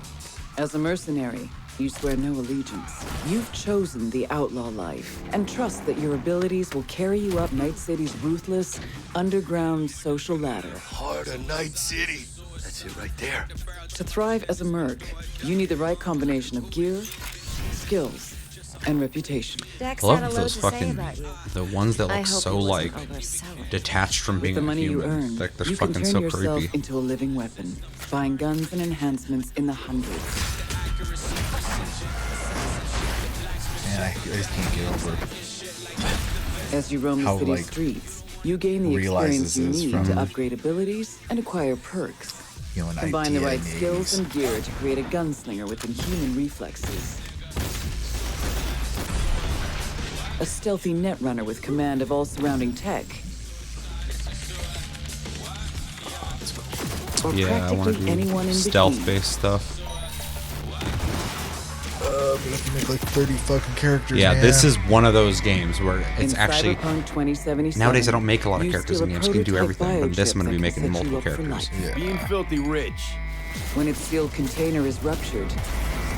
As a mercenary, You swear no allegiance. You've chosen the outlaw life and trust that your abilities will carry you up Night City's ruthless, underground social ladder. Heart of Night City. That's it right there. To thrive as a merc, you need the right combination of gear, skills, and reputation. I love those fucking the ones that look so like detached from being With the money you human. earn, Like they're you can fucking turn so yourself creepy. into a living weapon, buying guns and enhancements in the hundreds. Man, I just can't get over As you roam the how, city's like, streets, you gain the realize experience you this is need from, to upgrade abilities and acquire perks. you know, an Combine the idea right names. skills and gear to create a gunslinger with inhuman reflexes. A stealthy netrunner with command of all surrounding tech. Or Yeah, I want to practically anyone do in stealth-based stuff. We have to make like 30 fucking characters. Yeah, man. this is one of those games where it's In actually Cyberpunk 2077, nowadays I don't make a lot of you characters steal in a games. You can do prototype everything, but this biochip I'm gonna be that can making set you multiple up for characters. life. Being filthy rich. When its sealed container is ruptured,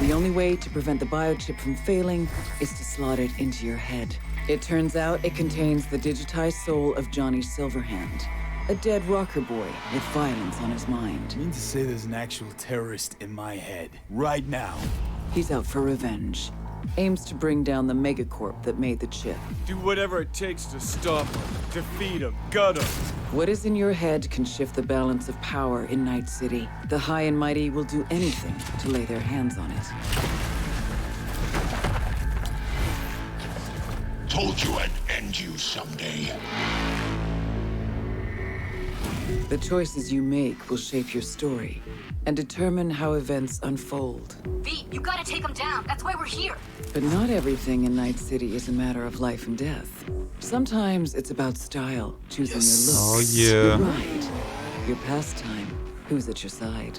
the only way to prevent the biochip from failing is to slot it into your head. It turns out it contains the digitized soul of Johnny Silverhand, a dead rocker boy with violence on his mind. You mean to say there's an actual terrorist in my head right now? He's out for revenge. Aims to bring down the megacorp that made the chip. Do whatever it takes to stop him, defeat him, gut him. What is in your head can shift the balance of power in Night City. The high and mighty will do anything to lay their hands on it. Told you I'd end you someday. The choices you make will shape your story and determine how events unfold. V, you gotta take him down. That's why we're here. But not everything in Night City is a matter of life and death. Sometimes it's about style, choosing your looks, Oh, yeah. your ride, your pastime, who's at your side.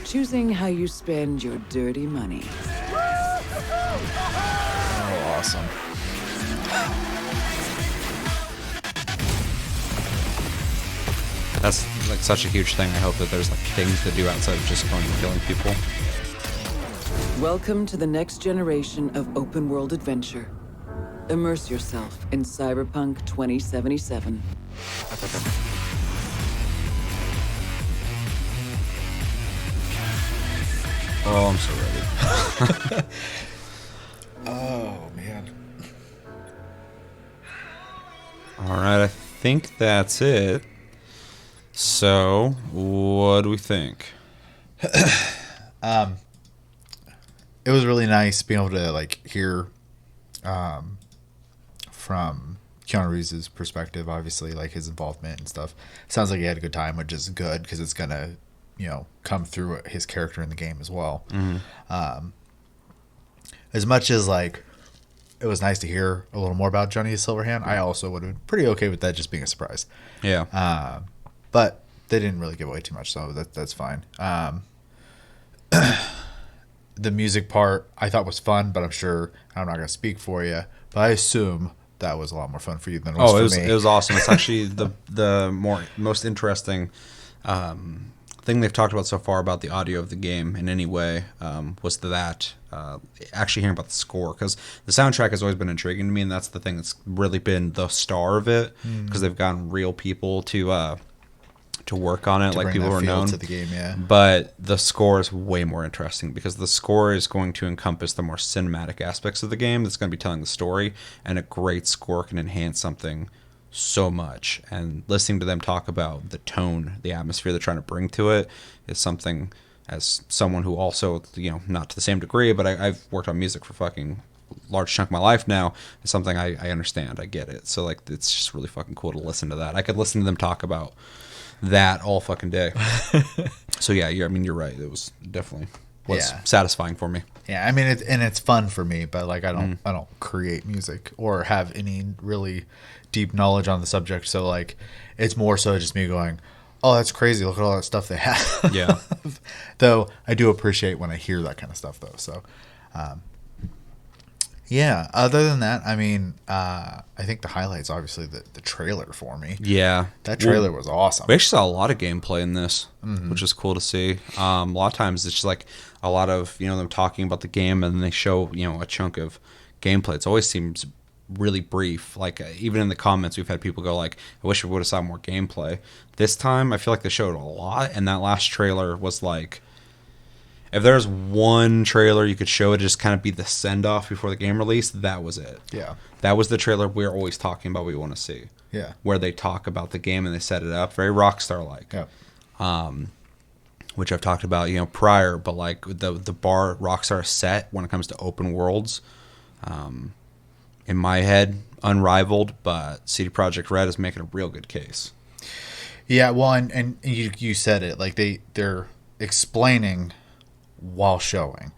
Choosing how you spend your dirty money. Oh, awesome. That's like such a huge thing. I hope that there's like things to do outside of just going and killing people. Welcome to the next generation of open world adventure. Immerse yourself in Cyberpunk 2077. Oh, I'm so ready. Oh, man. All right, I think that's it. So, what do we think? It was really nice being able to like hear from Keanu Reeves' perspective, obviously, like his involvement and stuff. Sounds like he had a good time, which is good because it's gonna, you know, come through his character in the game as well. Mm-hmm. As much as like it was nice to hear a little more about Johnny Silverhand, I also would have been pretty okay with that just being a surprise. Yeah. But they didn't really give away too much, so that's fine. The music part I thought was fun, but I'm not going to speak for you, but I assume that was a lot more fun for you than it was for me. It was awesome. It's actually the most interesting thing they've talked about so far about the audio of the game in any way was that actually hearing about the score, because the soundtrack has always been intriguing to me, and that's the thing that's really been the star of it, because they've gotten real people to work on it, like people who are known to the game, yeah. But the score is way more interesting because the score is going to encompass the more cinematic aspects of the game that's going to be telling the story, and a great score can enhance something so much. And listening to them talk about the tone, the atmosphere they're trying to bring to it is something, as someone who also, you know, not to the same degree, but I've worked on music for fucking large chunk of my life now, is something I understand, I get it. So like it's just really fucking cool to listen to that. I could listen to them talk about that all fucking day. So yeah, you're right. It was definitely satisfying for me. Yeah, I mean, it's fun for me, but like I don't create music or have any really deep knowledge on the subject. So like, it's more so just me going, "Oh, that's crazy! Look at all that stuff they have." Yeah. Though I do appreciate when I hear that kind of stuff, though. So, Yeah. Other than that, I mean, I think the highlight's obviously the trailer for me. Yeah. That trailer was awesome. We actually saw a lot of gameplay in this, Mhm. which is cool to see. A lot of times it's just like a lot of, them talking about the game and then they show, a chunk of gameplay. It always seems really brief. Like even in the comments, we've had people go like, I wish we would have saw more gameplay. This time, I feel like they showed a lot. And that last trailer was like, if there's one trailer you could show it just kind of be the send-off before the game release, that was it. Yeah. That was the trailer we're always talking about we want to see. Yeah. Where they talk about the game and they set it up. Very Rockstar-like. Yeah. Which I've talked about, prior, but like the bar Rockstar set when it comes to open worlds, in my head, unrivaled, but CD Projekt Red is making a real good case. Yeah, well, and you said it, like they're explaining while showing,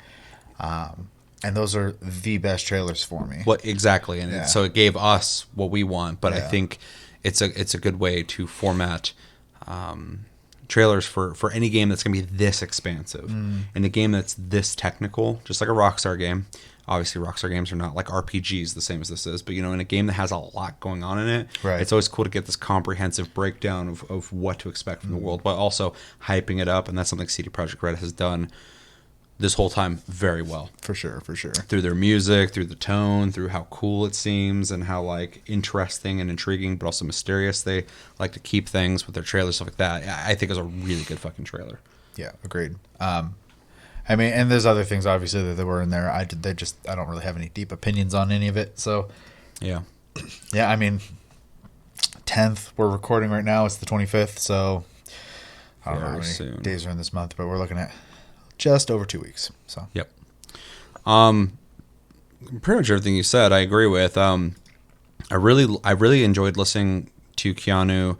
and those are the best trailers for me. What exactly, and so it gave us what we want, but I think it's a good way to format trailers for any game that's going to be this expansive, and a game that's this technical, just like a Rockstar game. Obviously, Rockstar games are not like RPGs the same as this is, but in a game that has a lot going on in it, it's always cool to get this comprehensive breakdown of what to expect from the world, while also hyping it up, and that's something CD Projekt Red has done this whole time very well. For sure. Through their music, through the tone, through how cool it seems, and how like interesting and intriguing, but also mysterious they like to keep things with their trailers, stuff like that. I think it was a really good fucking trailer. Yeah, agreed. I mean, and there's other things obviously that were in there. I don't really have any deep opinions on any of it. So, yeah. I mean, 10th. We're recording right now. It's the 25th. So I don't know how many days are in this month, but we're looking at just over 2 weeks. So yep. Pretty much everything you said, I agree with. I really enjoyed listening to Keanu.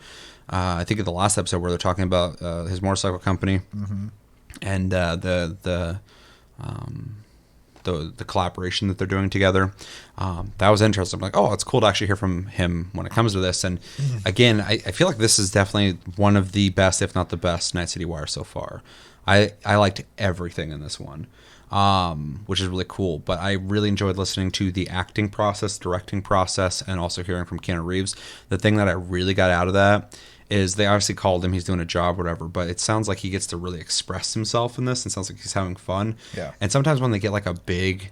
I think in the last episode where they're talking about his motorcycle company. Mm-hmm. And the collaboration that they're doing together, that was interesting. I'm like, oh, it's cool to actually hear from him when it comes to this. And again, I feel like this is definitely one of the best, if not the best, Night City Wire so far. I liked everything in this one, which is really cool. But I really enjoyed listening to the acting process, directing process, and also hearing from Keanu Reeves. The thing that I really got out of that is they obviously called him, he's doing a job, whatever, but it sounds like he gets to really express himself in this, and sounds like he's having fun. Yeah. And sometimes when they get like a big,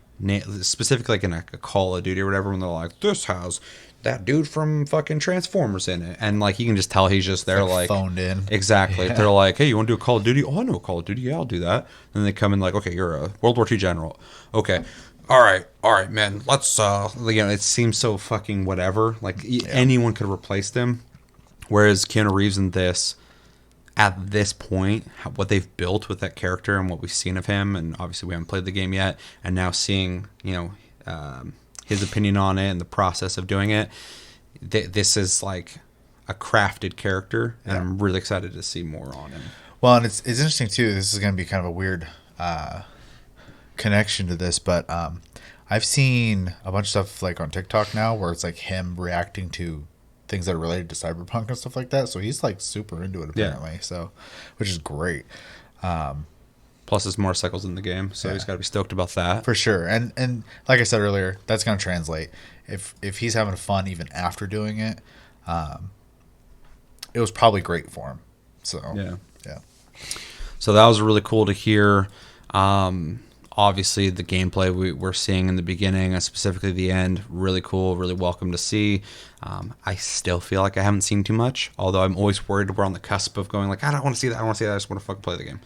specifically like in a Call of Duty or whatever, when they're like, this has that dude from fucking Transformers in it, and like you can just tell he's just there like phoned in. Exactly. Yeah. They're like, hey, you want to do a Call of Duty? Oh, I know a Call of Duty. Yeah, I'll do that. And then they come in like, okay, you're a World War II general. Okay. All right, man. Let's it seems so fucking whatever. Like anyone could have replaced him. Whereas Keanu Reeves in this, at this point, what they've built with that character and what we've seen of him, and obviously we haven't played the game yet, and now seeing, his opinion on it and the process of doing it, this is like a crafted character, and I'm really excited to see more on him. Well, and it's interesting too. This is going to be kind of a weird connection to this, but I've seen a bunch of stuff like on TikTok now where it's like him reacting to things that are related to Cyberpunk and stuff like that. So he's like super into it apparently. So, which is great. Plus, there's motorcycles in the game, so he's got to be stoked about that for sure. And like I said earlier, that's going to translate. If he's having fun even after doing it, it was probably great for him. So yeah. So that was really cool to hear. Obviously, the gameplay we're seeing in the beginning, and specifically the end, really cool, really welcome to see. I still feel like I haven't seen too much, although I'm always worried we're on the cusp of going like, I don't want to see that, I just want to fucking play the game.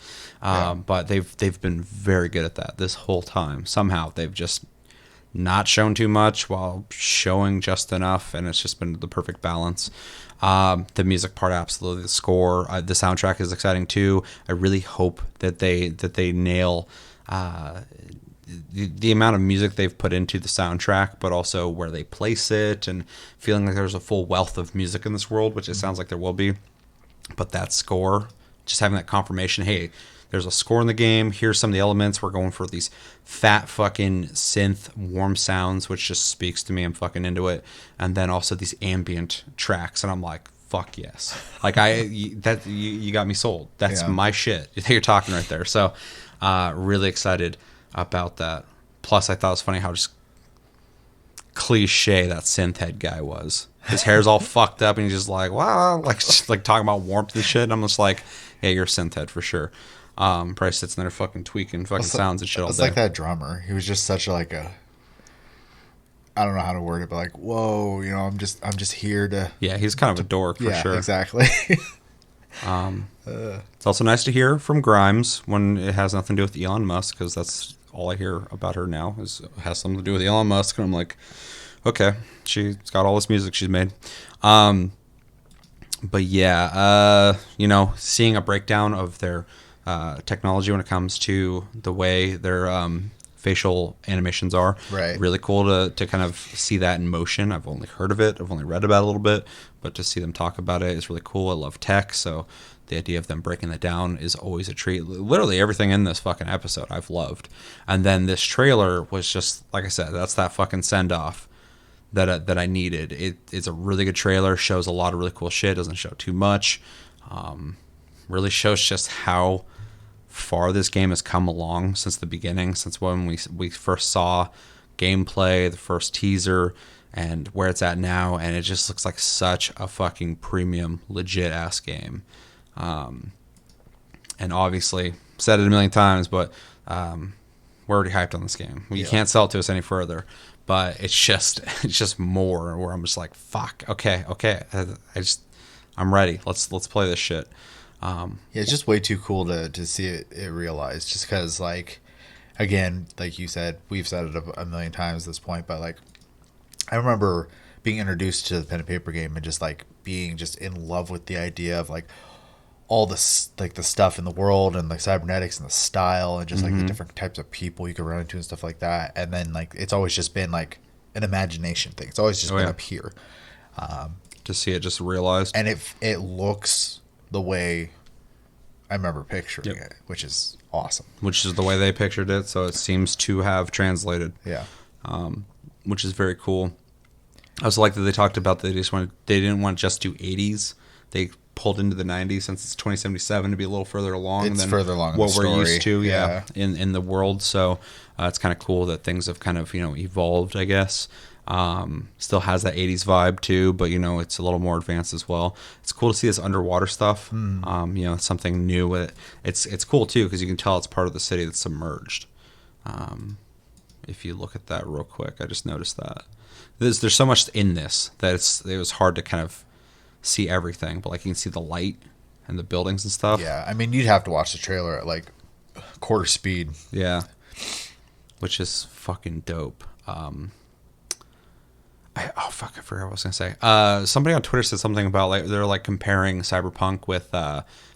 But they've been very good at that this whole time. Somehow they've just not shown too much while showing just enough, and it's just been the perfect balance. The music part, absolutely. The score, the soundtrack is exciting too. I really hope that they nail the amount of music they've put into the soundtrack, but also where they place it, and feeling like there's a full wealth of music in this world, which it sounds like there will be. But that score, just having that confirmation, hey, there's a score in the game, here's some of the elements, we're going for these fat fucking synth warm sounds, which just speaks to me, I'm fucking into it. And then also these ambient tracks, and I'm like, fuck yes. Like you got me sold. That's my shit. You're talking right there. So really excited about that. Plus, I thought it was funny how just cliche that synth head guy was. His hair's all fucked up, and he's just like, wow, like talking about warmth and shit. And I'm just like, yeah, you're a synth head for sure. Probably sits in there fucking tweaking fucking sounds and shit all day. It's like that drummer. He was just such like a, I don't know how to word it, but like, whoa, you know, I'm just here to. Yeah, he's kind of a dork for sure. Exactly. It's also nice to hear from Grimes when it has nothing to do with Elon Musk, because that's all I hear about her now has something to do with Elon Musk, and I'm like, okay, she's got all this music she's made. But yeah, you know, seeing a breakdown of their technology when it comes to the way their facial animations are, right? Really cool to kind of see that in motion. I've only heard of it, I've only read about it a little bit, but to see them talk about it is really cool. I love tech, so the idea of them breaking that down is always a treat. Literally everything in this fucking episode I've loved. And then this trailer was just, like I said, that's that fucking send-off that I needed. It's a really good trailer, shows a lot of really cool shit, doesn't show too much. Really shows just how far this game has come along since the beginning, since when we first saw gameplay, the first teaser, and where it's at now. And it just looks like such a fucking premium, legit-ass game. And obviously, said it a million times, but we're already hyped on this game. You can't sell it to us any further, but it's just more where I'm just like, fuck, okay, I'm ready. Let's play this shit. Yeah, it's just way too cool to see it realized, just because, like, again, like you said, we've said it a million times at this point, but like, I remember being introduced to the pen and paper game and just like being just in love with the idea of like all this, like the stuff in the world and like cybernetics and the style and just like the different types of people you could run into and stuff like that. And then like it's always just been like an imagination thing. It's always just been up here. To see it just realized, and it looks the way I remember picturing it, which is awesome. Which is the way they pictured it, so it seems to have translated. Yeah. Which is very cool. I also like that they talked about that they didn't want to just do 80s. They pulled into the 90s since it's 2077 to be a little further along than further along what in the we're used to, yeah. in the world. So it's kind of cool that things have kind of, evolved, I guess. Still has that 80s vibe too, but it's a little more advanced as well. It's cool to see this underwater stuff. It's something new. It's cool too because you can tell it's part of the city that's submerged. If you look at that real quick, I just noticed that there's so much in this that it was hard to kind of see everything, but like you can see the light and the buildings and stuff. Yeah, I mean, you'd have to watch the trailer at like quarter speed. Yeah, which is fucking dope. I forgot what I was gonna say. Somebody on Twitter said something about like they're like comparing Cyberpunk with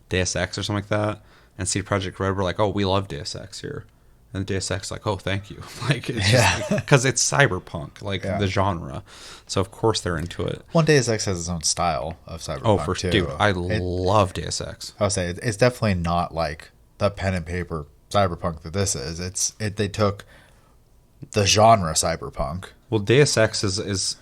Deus Ex or something like that, and CD Projekt Red were like, "Oh, we love Deus Ex here," and Deus Ex like, "Oh, thank you," like because it's Cyberpunk, like the genre, so of course they're into it. One Deus Ex has its own style of Cyberpunk. Oh, for sure, dude, I love Deus Ex. I would say it's definitely not like the pen and paper Cyberpunk that this is. They took the genre Cyberpunk. Well, Deus Ex is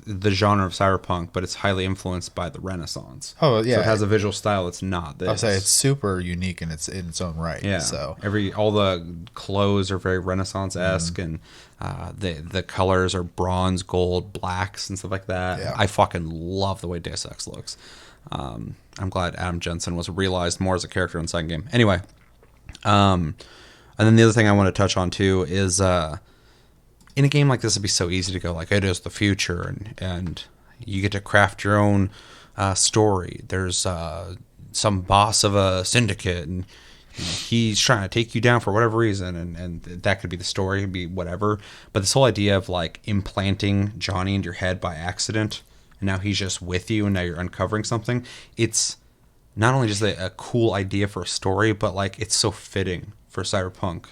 the genre of cyberpunk, but it's highly influenced by the Renaissance. Oh, yeah. So it has a visual style that's not this. I'll say it's super unique in its own right. Yeah. So all the clothes are very Renaissance-esque, and the colors are bronze, gold, blacks, and stuff like that. Yeah. I fucking love the way Deus Ex looks. I'm glad Adam Jensen was realized more as a character in the second game. Anyway, and then the other thing I want to touch on too is. In a game like this, it'd be so easy to go like, it is the future, and you get to craft your own story. There's some boss of a syndicate, and he's trying to take you down for whatever reason, and that could be the story, it'd be whatever. But this whole idea of like implanting Johnny into your head by accident, and now he's just with you, and now you're uncovering something. It's not only just a cool idea for a story, but like it's so fitting for Cyberpunk.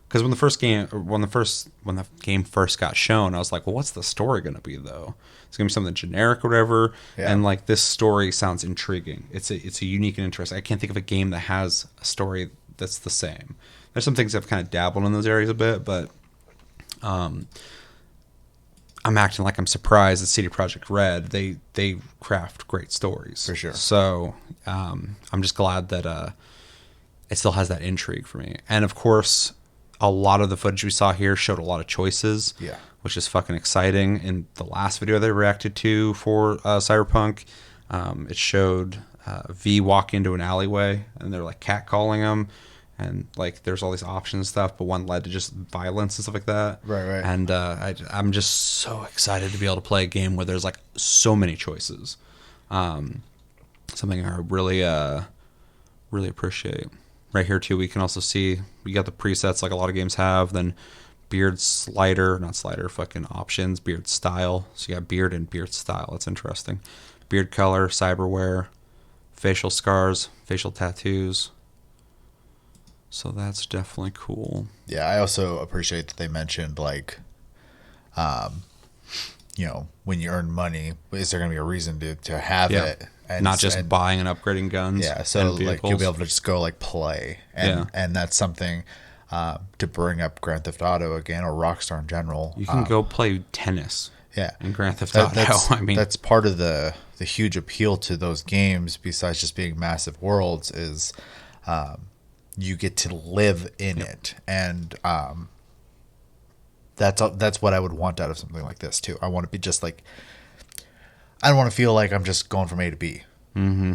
Because when the game first got shown, I was like, well, what's the story going to be, though? It's going to be something generic or whatever. Yeah. And like this story sounds intriguing. It's a unique and interesting. I can't think of a game that has a story that's the same. There's some things that have kind of dabbled in those areas a bit, but I'm acting like I'm surprised at CD Projekt Red. They craft great stories. For sure. So I'm just glad that it still has that intrigue for me. And of course, a lot of the footage we saw here showed a lot of choices. Yeah. Which is fucking exciting. In the last video they reacted to for Cyberpunk, it showed V walk into an alleyway and they're like catcalling him, and like there's all these options and stuff, but one led to just violence and stuff like that. Right. And I'm just so excited to be able to play a game where there's like so many choices. Something I really really appreciate. Right here too, we can also see we got the presets like a lot of games have. Then beard fucking options, beard style. So you got beard and beard style. That's interesting. Beard color, cyberware, facial scars, facial tattoos. So that's definitely cool. Yeah, I also appreciate that they mentioned like, when you earn money, is there going to be a reason to have it? And not just buying and upgrading guns. Yeah, so like you'll be able to just go like play, and that's something to bring up Grand Theft Auto again, or Rockstar in general. You can go play tennis. Yeah, in Grand Theft Auto. I mean, that's part of the huge appeal to those games. Besides just being massive worlds, is you get to live in it, and that's what I would want out of something like this too. I want to be just like, I don't want to feel like I'm just going from A to B. Mm-hmm.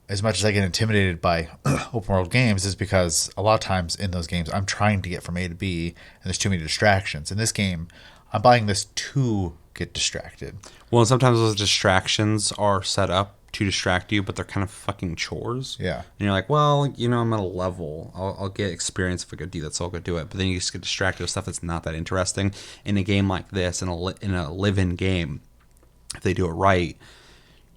As much as I get intimidated by open world games, is because a lot of times in those games I'm trying to get from A to B, and there's too many distractions. In this game, I'm buying this to get distracted. Well, and sometimes those distractions are set up to distract you, but they're kind of fucking chores. Yeah. And you're like, well, I'm at a level. I'll get experience if I go do that, so I'll go do it. But then you just get distracted with stuff that's not that interesting. In a game like this, in a live-in game, if they do it right,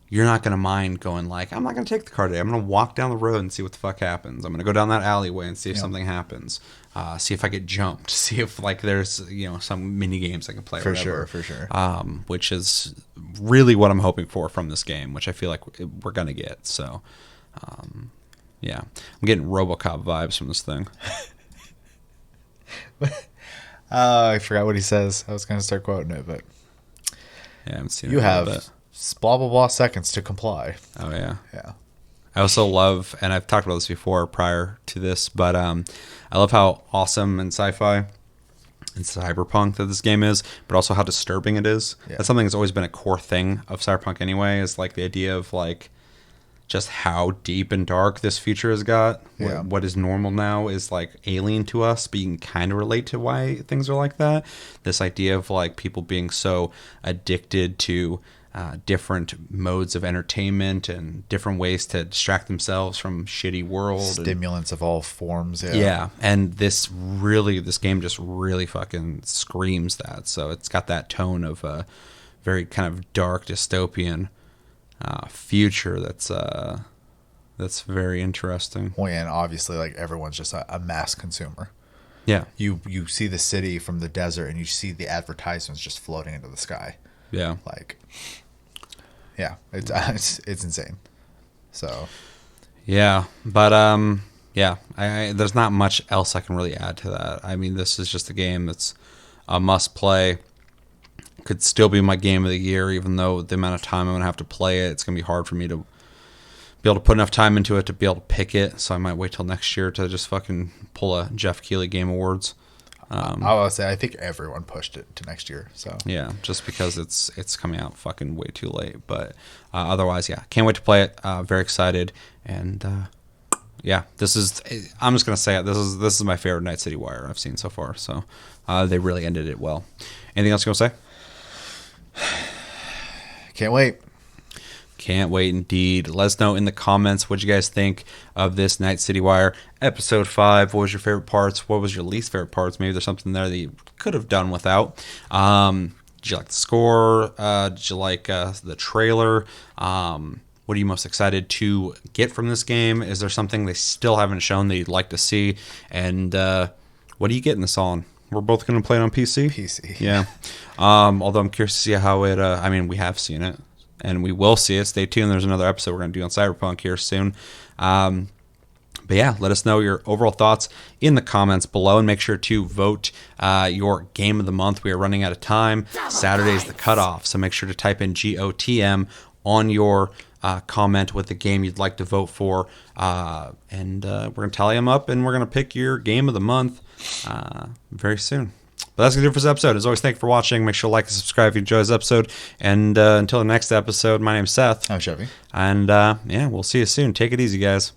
you're not going to mind going like, I'm not going to take the car today. I'm going to walk down the road and see what the fuck happens. I'm going to go down that alleyway and see if something happens. See if I get jumped. See if like there's some mini games I can play. For sure. Which is really what I'm hoping for from this game, which I feel like we're going to get. So, yeah. I'm getting RoboCop vibes from this thing. I forgot what he says. I was going to start quoting it, but yeah, I haven't seen you it have blah blah blah seconds to comply. Oh yeah. I also love, and I've talked about this before prior to this, but I love how awesome and sci-fi and cyberpunk that this game is, but also how disturbing it is. That's something that's always been a core thing of cyberpunk anyway, is like the idea of like just how deep and dark this future has got. What is normal now is like alien to us, but you can kind of relate to why things are like that. This idea of like people being so addicted to different modes of entertainment and different ways to distract themselves from shitty world. Stimulants of all forms. Yeah. And this game just really fucking screams that. So it's got that tone of a very kind of dark dystopian future that's very interesting. Well, and obviously like everyone's just a mass consumer. Yeah. You see the city from the desert and you see the advertisements just floating into the sky. Yeah. Like, yeah, it's insane. So, yeah, but yeah, I there's not much else I can really add to that. I mean, this is just a game that's a must play. Could still be my game of the year, even though the amount of time I'm gonna have to play it, it's gonna be hard for me to be able to put enough time into it to be able to pick it. So I might wait till next year to just fucking pull a Jeff Keighley Game Awards. I would say I think everyone pushed it to next year. So yeah, just because it's coming out fucking way too late. But otherwise, yeah, can't wait to play it. Very excited, and yeah, I'm just gonna say it. This is my favorite Night City Wire I've seen so far. So they really ended it well. Anything else you gonna say? Can't wait. Can't wait indeed. Let us know in the comments what you guys think of this Night City Wire episode 5. What was your favorite parts? What was your least favorite parts? Maybe there's something there that you could have done without. Did you like the score? Did you like the trailer? What are you most excited to get from this game? Is there something they still haven't shown that you'd like to see? And what are you getting this on? We're both going to play it on PC? PC. Yeah. Although I'm curious to see how it... I mean, we have seen it. And we will see it. Stay tuned. There's another episode we're going to do on Cyberpunk here soon. But yeah, let us know your overall thoughts in the comments below. And make sure to vote your game of the month. We are running out of time. Saturday's the cutoff. So make sure to type in GOTM on your comment with the game you'd like to vote for, and we're going to tally them up, and we're going to pick your game of the month very soon. But that's going to do it for this episode. As always, thank you for watching. Make sure to like and subscribe if you enjoyed this episode. And until the next episode, my name's Seth. I'm Chevy. And we'll see you soon. Take it easy, guys.